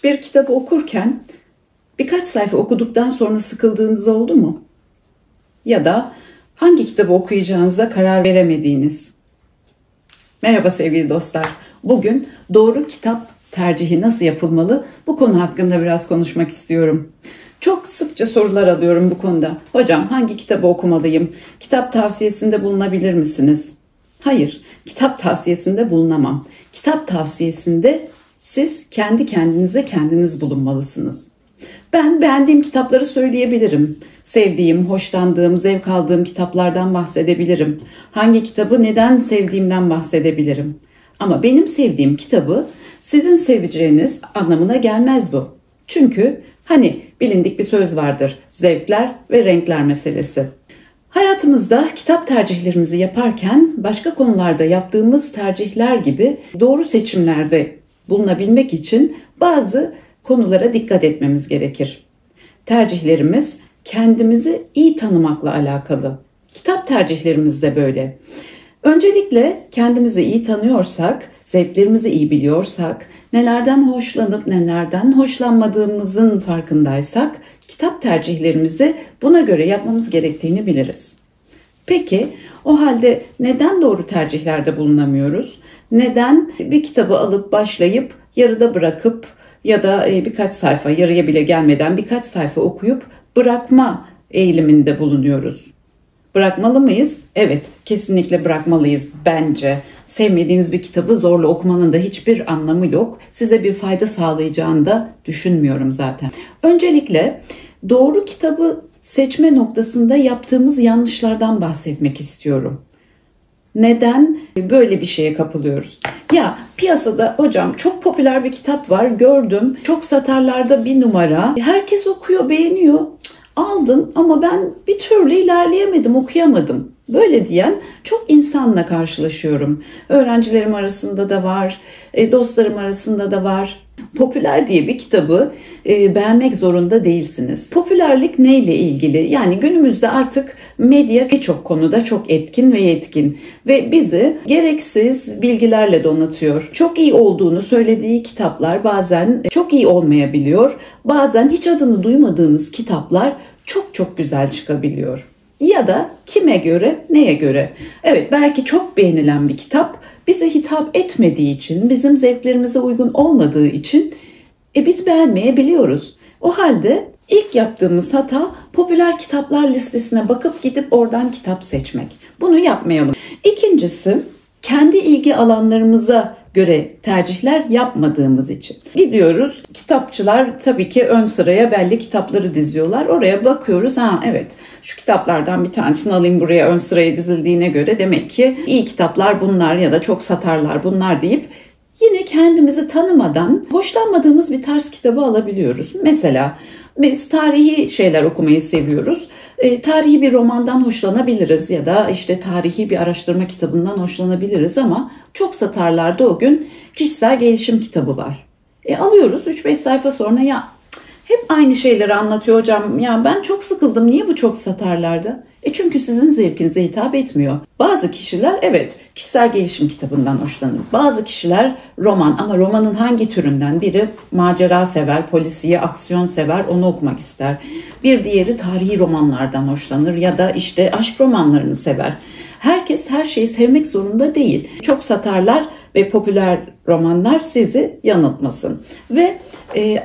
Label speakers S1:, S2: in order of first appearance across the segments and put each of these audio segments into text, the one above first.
S1: bir kitabı okurken birkaç sayfa okuduktan sonra sıkıldığınız oldu mu? Ya da hangi kitabı okuyacağınıza karar veremediğiniz? Merhaba sevgili dostlar. Bugün doğru kitap tercihi nasıl yapılmalı? Bu konu hakkında biraz konuşmak istiyorum. Çok sıkça sorular alıyorum bu konuda. Hocam hangi kitabı okumalıyım? Kitap tavsiyesinde bulunabilir misiniz? Hayır, kitap tavsiyesinde bulunamam. Kitap tavsiyesinde siz kendi kendinize kendiniz bulunmalısınız. Ben beğendiğim kitapları söyleyebilirim. Sevdiğim, hoşlandığım, zevk aldığım kitaplardan bahsedebilirim. Hangi kitabı neden sevdiğimden bahsedebilirim. Ama benim sevdiğim kitabı sizin seveceğiniz anlamına gelmez bu. Çünkü bilindik bir söz vardır. Zevkler ve renkler meselesi. Hayatımızda kitap tercihlerimizi yaparken başka konularda yaptığımız tercihler gibi doğru seçimlerde bulunabilmek için bazı konulara dikkat etmemiz gerekir. Tercihlerimiz kendimizi iyi tanımakla alakalı. Kitap tercihlerimiz de böyle. Öncelikle kendimizi iyi tanıyorsak, zevklerimizi iyi biliyorsak, nelerden hoşlanıp nelerden hoşlanmadığımızın farkındaysak, kitap tercihlerimizi buna göre yapmamız gerektiğini biliriz. Peki o halde neden doğru tercihlerde bulunamıyoruz? Neden bir kitabı alıp başlayıp yarıda bırakıp ya da birkaç sayfa, yarıya bile gelmeden birkaç sayfa okuyup bırakma eğiliminde bulunuyoruz? Bırakmalı mıyız? Evet, kesinlikle bırakmalıyız bence. Sevmediğiniz bir kitabı zorla okumanın da hiçbir anlamı yok. Size bir fayda sağlayacağını da düşünmüyorum zaten. Öncelikle doğru kitabı seçme noktasında yaptığımız yanlışlardan bahsetmek istiyorum. Neden böyle bir şeye kapılıyoruz? Ya piyasada hocam çok popüler bir kitap var, gördüm. Çok satarlarda bir numara. Herkes okuyor, beğeniyor. Aldım ama ben bir türlü ilerleyemedim, okuyamadım. Böyle diyen çok insanla karşılaşıyorum. Öğrencilerim arasında da var, dostlarım arasında da var. Popüler diye bir kitabı beğenmek zorunda değilsiniz. Popülerlik neyle ilgili? Yani günümüzde artık medya birçok konuda çok etkin ve yetkin ve bizi gereksiz bilgilerle donatıyor. Çok iyi olduğunu söylediği kitaplar bazen çok iyi olmayabiliyor. Bazen hiç adını duymadığımız kitaplar çok çok güzel çıkabiliyor. Ya da kime göre, neye göre? Evet, belki çok beğenilen bir kitap bize hitap etmediği için, bizim zevklerimize uygun olmadığı için biz beğenmeyebiliyoruz. O halde ilk yaptığımız hata popüler kitaplar listesine bakıp gidip oradan kitap seçmek. Bunu yapmayalım. İkincisi, kendi ilgi alanlarımıza göre tercihler yapmadığımız için. Gidiyoruz, kitapçılar tabii ki ön sıraya belli kitapları diziyorlar. Oraya bakıyoruz, evet şu kitaplardan bir tanesini alayım, buraya ön sıraya dizildiğine göre demek ki iyi kitaplar bunlar ya da çok satarlar bunlar deyip yine kendimizi tanımadan hoşlanmadığımız bir tarz kitabı alabiliyoruz. Mesela biz tarihi şeyler okumayı seviyoruz. Tarihi bir romandan hoşlanabiliriz ya da tarihi bir araştırma kitabından hoşlanabiliriz ama çok satarlarda o gün kişisel gelişim kitabı var. Alıyoruz 3-5 sayfa sonra hep aynı şeyleri anlatıyor hocam. Ben çok sıkıldım. Niye bu çok satarlarda? Çünkü sizin zevkinize hitap etmiyor. Bazı kişiler kişisel gelişim kitabından hoşlanır. Bazı kişiler roman ama romanın hangi türünden? Biri macera sever, polisiye, aksiyon sever, onu okumak ister. Bir diğeri tarihi romanlardan hoşlanır ya da aşk romanlarını sever. Herkes her şeyi sevmek zorunda değil. Çok satarlar ve popüler romanlar sizi yanıltmasın. Ve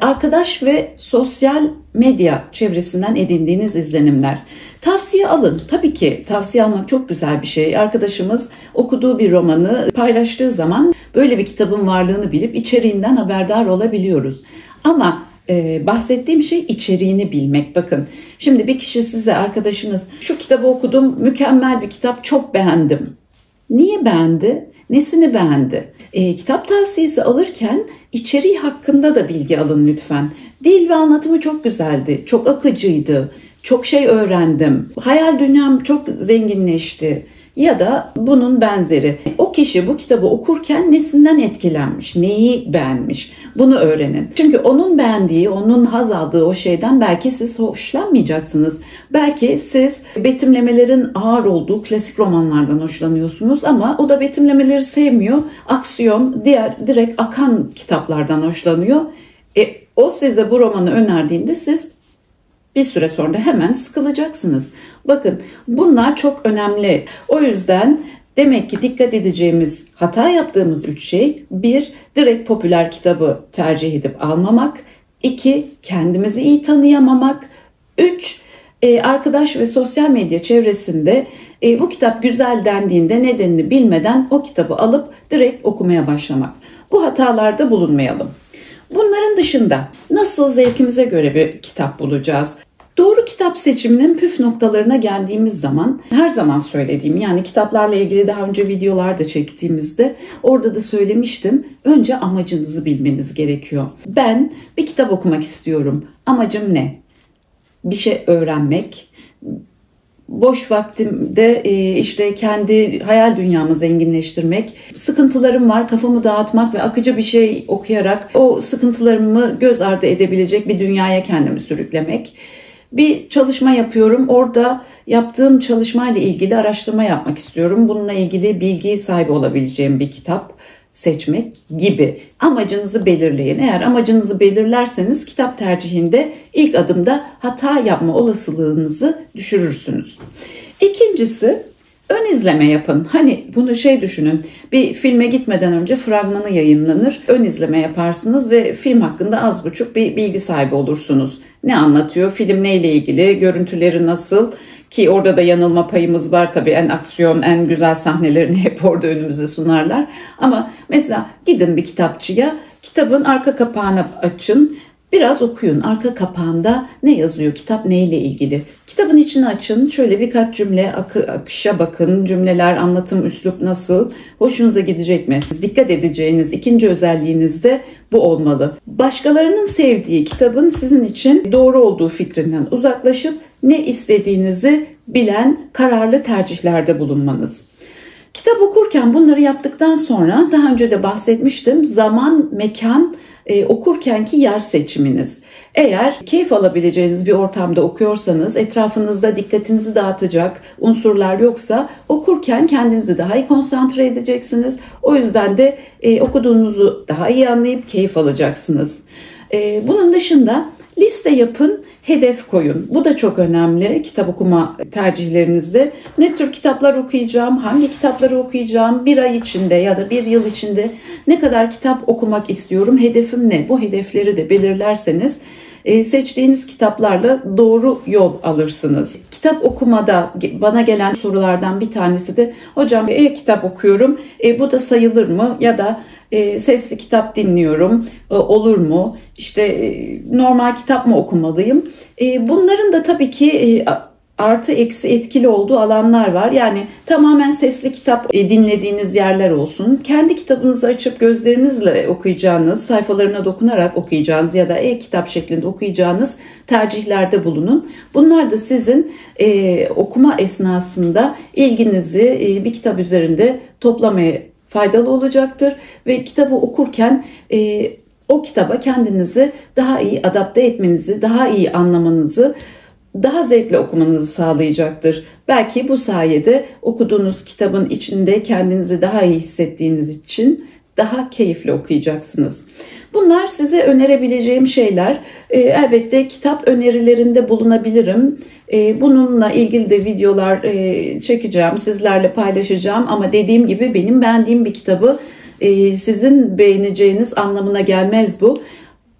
S1: arkadaş ve sosyal medya çevresinden edindiğiniz izlenimler. Tavsiye alın. Tabii ki tavsiye almak çok güzel bir şey. Arkadaşımız okuduğu bir romanı paylaştığı zaman böyle bir kitabın varlığını bilip içeriğinden haberdar olabiliyoruz. Ama bahsettiğim şey içeriğini bilmek. Bakın şimdi bir kişi size, arkadaşınız, şu kitabı okudum, mükemmel bir kitap, çok beğendim. Niye beğendi? Nesini beğendi? Kitap tavsiyesi alırken içeriği hakkında da bilgi alın lütfen. Dil ve anlatımı çok güzeldi, çok akıcıydı, çok şey öğrendim, hayal dünyam çok zenginleşti ya da bunun benzeri. O kişi bu kitabı okurken nesinden etkilenmiş, neyi beğenmiş, bunu öğrenin. Çünkü onun beğendiği, onun haz aldığı o şeyden belki siz hoşlanmayacaksınız. Belki siz betimlemelerin ağır olduğu klasik romanlardan hoşlanıyorsunuz ama o da betimlemeleri sevmiyor. Aksiyon, direkt akan kitaplardan hoşlanıyor. O size bu romanı önerdiğinde siz bir süre sonra hemen sıkılacaksınız. Bakın bunlar çok önemli. O yüzden demek ki dikkat edeceğimiz, hata yaptığımız 3 şey: 1. Direkt popüler kitabı tercih edip almamak. 2. Kendimizi iyi tanıyamamak. 3. Arkadaş ve sosyal medya çevresinde bu kitap güzel dendiğinde nedenini bilmeden o kitabı alıp direkt okumaya başlamak. Bu hatalarda bulunmayalım. Bunların dışında nasıl zevkimize göre bir kitap bulacağız? Doğru kitap seçiminin püf noktalarına geldiğimiz zaman her zaman söylediğim, yani kitaplarla ilgili daha önce videolar da çektiğimizde orada da söylemiştim. Önce amacınızı bilmeniz gerekiyor. Ben bir kitap okumak istiyorum. Amacım ne? Bir şey öğrenmek. Boş vaktimde işte kendi hayal dünyamı zenginleştirmek, sıkıntılarım var, kafamı dağıtmak ve akıcı bir şey okuyarak o sıkıntılarımı göz ardı edebilecek bir dünyaya kendimi sürüklemek. Bir çalışma yapıyorum, orada yaptığım çalışmayla ilgili araştırma yapmak istiyorum. Bununla ilgili bilgi sahibi olabileceğim bir kitap seçmek gibi. Amacınızı belirleyin. Eğer amacınızı belirlerseniz kitap tercihinde ilk adımda hata yapma olasılığınızı düşürürsünüz. İkincisi, ön izleme yapın. Hani bunu düşünün. Bir filme gitmeden önce fragmanı yayınlanır. Ön izleme yaparsınız ve film hakkında az buçuk bir bilgi sahibi olursunuz. Ne anlatıyor? Film neyle ilgili? Görüntüleri nasıl? Ki orada da yanılma payımız var tabii, en aksiyon, en güzel sahnelerini hep orada önümüze sunarlar. Ama mesela gidin bir kitapçıya, kitabın arka kapağını açın, biraz okuyun. Arka kapağında ne yazıyor? Kitap neyle ilgili? Kitabın içini açın, şöyle birkaç cümle, akışa bakın. Cümleler, anlatım, üslup nasıl? Hoşunuza gidecek mi? Dikkat edeceğiniz ikinci özelliğiniz de bu olmalı. Başkalarının sevdiği kitabın sizin için doğru olduğu fikrinden uzaklaşıp ne istediğinizi bilen kararlı tercihlerde bulunmanız. Kitap okurken bunları yaptıktan sonra daha önce de bahsetmiştim. Zaman, mekan, okurkenki yer seçiminiz. Eğer keyif alabileceğiniz bir ortamda okuyorsanız, etrafınızda dikkatinizi dağıtacak unsurlar yoksa okurken kendinizi daha iyi konsantre edeceksiniz. O yüzden de okuduğunuzu daha iyi anlayıp keyif alacaksınız. Bunun dışında liste yapın, hedef koyun. Bu da çok önemli kitap okuma tercihlerinizde. Ne tür kitaplar okuyacağım, hangi kitapları okuyacağım, bir ay içinde ya da bir yıl içinde ne kadar kitap okumak istiyorum, hedefim ne? Bu hedefleri de belirlerseniz seçtiğiniz kitaplarla doğru yol alırsınız. Kitap okumada bana gelen sorulardan bir tanesi de, hocam kitap okuyorum, bu da sayılır mı? Ya da sesli kitap dinliyorum, olur mu? İşte normal kitap mı okumalıyım? Bunların da tabii ki artı eksi etkili olduğu alanlar var. Yani tamamen sesli kitap dinlediğiniz yerler olsun. Kendi kitabınızı açıp gözlerinizle okuyacağınız, sayfalarına dokunarak okuyacağınız ya da e-kitap şeklinde okuyacağınız tercihlerde bulunun. Bunlar da sizin okuma esnasında ilginizi bir kitap üzerinde toplamaya faydalı olacaktır ve kitabı okurken o kitaba kendinizi daha iyi adapte etmenizi, daha iyi anlamanızı, daha zevkle okumanızı sağlayacaktır. Belki bu sayede okuduğunuz kitabın içinde kendinizi daha iyi hissettiğiniz için daha keyifli okuyacaksınız. Bunlar size önerebileceğim şeyler. Elbette kitap önerilerinde bulunabilirim. Bununla ilgili de videolar çekeceğim, sizlerle paylaşacağım. Ama dediğim gibi benim beğendiğim bir kitabı sizin beğeneceğiniz anlamına gelmez bu.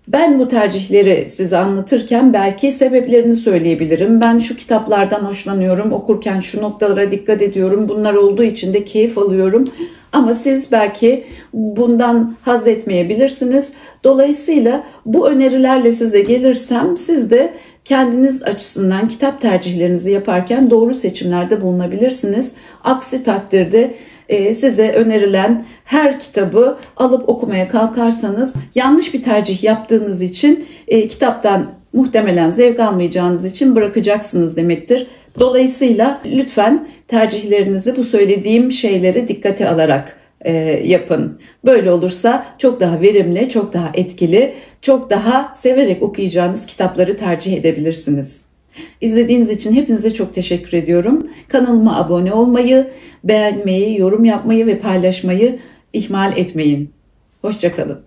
S1: Ben bu tercihleri size anlatırken belki sebeplerini söyleyebilirim. Ben şu kitaplardan hoşlanıyorum, okurken şu noktalara dikkat ediyorum, bunlar olduğu için de keyif alıyorum. Ama siz belki bundan haz etmeyebilirsiniz. Dolayısıyla bu önerilerle size gelirsem siz de kendiniz açısından kitap tercihlerinizi yaparken doğru seçimlerde bulunabilirsiniz. Aksi takdirde size önerilen her kitabı alıp okumaya kalkarsanız yanlış bir tercih yaptığınız için kitaptan muhtemelen zevk almayacağınız için bırakacaksınız demektir. Dolayısıyla lütfen tercihlerinizi bu söylediğim şeyleri dikkate alarak yapın. Böyle olursa çok daha verimli, çok daha etkili, çok daha severek okuyacağınız kitapları tercih edebilirsiniz. İzlediğiniz için hepinize çok teşekkür ediyorum. Kanalıma abone olmayı, beğenmeyi, yorum yapmayı ve paylaşmayı ihmal etmeyin. Hoşça kalın.